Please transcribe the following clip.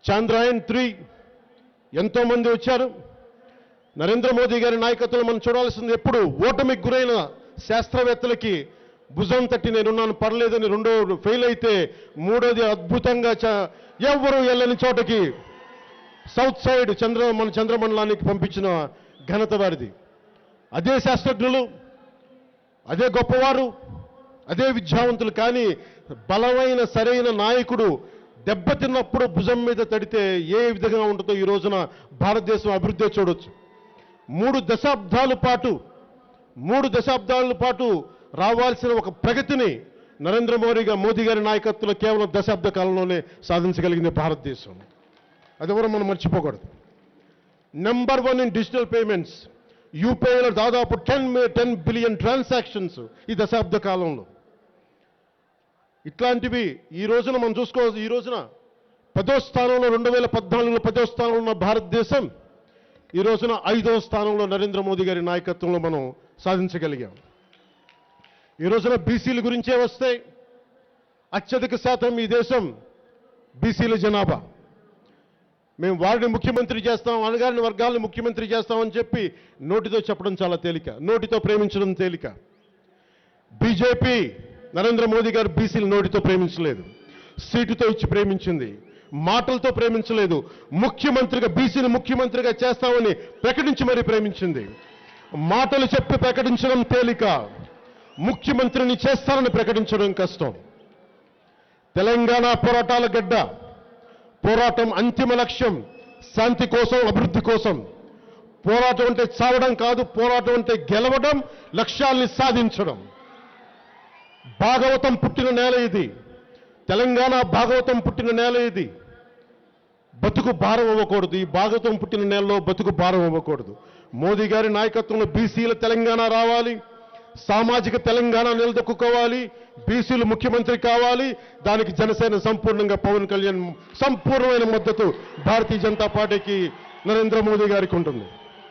చంద్రయాన్-3 ఎంతోమంది వచ్చారు. నరేంద్ర మోదీ గారి నాయకత్వంలో మనం చూడాల్సింది ఎప్పుడు ఓటమికి గురైన శాస్త్రవేత్తలకి భుజం తట్టి నేనున్నాను పర్లేదని, రెండో ఫెయిల్ అయితే మూడోది అద్భుతంగా ఎవరు వెళ్ళని చోటకి సౌత్ సైడ్ మన చంద్రమండలానికి పంపించిన ఘనత వారిది. అదే శాస్త్రజ్ఞులు, అదే గొప్పవారు, అదే విద్యావంతులు. కానీ బలమైన సరైన నాయకుడు దెబ్బతిన్నప్పుడు భుజం మీద తడితే ఏ విధంగా ఉంటుందో ఈ రోజున భారతదేశం అభివృద్ధి చూడొచ్చు. 3 దశాబ్దాల పాటు రావాల్సిన ఒక ప్రగతిని నరేంద్ర మోదీ గారి నాయకత్వంలో కేవలం దశాబ్ద కాలంలోనే సాధించగలిగింది భారతదేశం. అది ఎవరో మనం మర్చిపోకూడదు. Number 1 in digital payments. యూపీఐలో దాదాపు 10 బిలియన్ ట్రాన్సాక్షన్స్ ఈ దశాబ్ద కాలంలో. ఇట్లాంటివి ఈ రోజున మనం చూసుకోవచ్చు. ఈ రోజున 10వ స్థానంలో 2014లో 10వ స్థానంలో ఉన్న భారతదేశం ఈ రోజున 5వ స్థానంలో నరేంద్ర మోదీ గారి నాయకత్వంలో మనం సాధించగలిగాం. ఈ రోజున బీసీల గురించే వస్తే అత్యధిక శాతం ఈ దేశం బీసీల జనాభా. మేము వారిని ముఖ్యమంత్రి చేస్తాం, అణగారిన వర్గాలను ముఖ్యమంత్రి చేస్తామని చెప్పి నోటితో చెప్పడం చాలా తేలిక, నోటితో ప్రేమించడం తేలిక. బీజేపీ నరేంద్ర మోదీ గారు బీసీలు నోటితో ప్రేమించలేదు, సీటుతో ఇచ్చి ప్రేమించింది, మాటలతో ప్రేమించలేదు. ముఖ్యమంత్రిగా బీసీని ముఖ్యమంత్రిగా చేస్తామని ప్రకటించి మరీ ప్రేమించింది. మాటలు చెప్పి ప్రకటించడం తేలిక, ముఖ్యమంత్రిని చేస్తానని ప్రకటించడం కష్టం. తెలంగాణ పోరాటాల గడ్డ. పోరాటం అంతిమ లక్ష్యం శాంతి కోసం, అభివృద్ధి కోసం. పోరాటం అంటే చావడం కాదు, పోరాటం అంటే గెలవడం, లక్ష్యాల్ని సాధించడం. భాగవతం పుట్టిన నేల ఇది, తెలంగాణ భాగవతం పుట్టిన నేల ఇది. బతుకు భారం అవ్వకూడదు, ఈ భాగవతం పుట్టిన నేలలో బతుకు భారం అవ్వకూడదు. మోదీ గారి నాయకత్వంలో బీసీల తెలంగాణ రావాలి, సామాజిక తెలంగాణ నిలదొక్కుకోవాలి, బీసీలు ముఖ్యమంత్రి కావాలి. దానికి జనసేన సంపూర్ణంగా, పవన్ కళ్యాణ్ సంపూర్ణమైన మద్దతు భారతీయ జనతా పార్టీకి, నరేంద్ర మోదీ గారికి ఉంటుంది.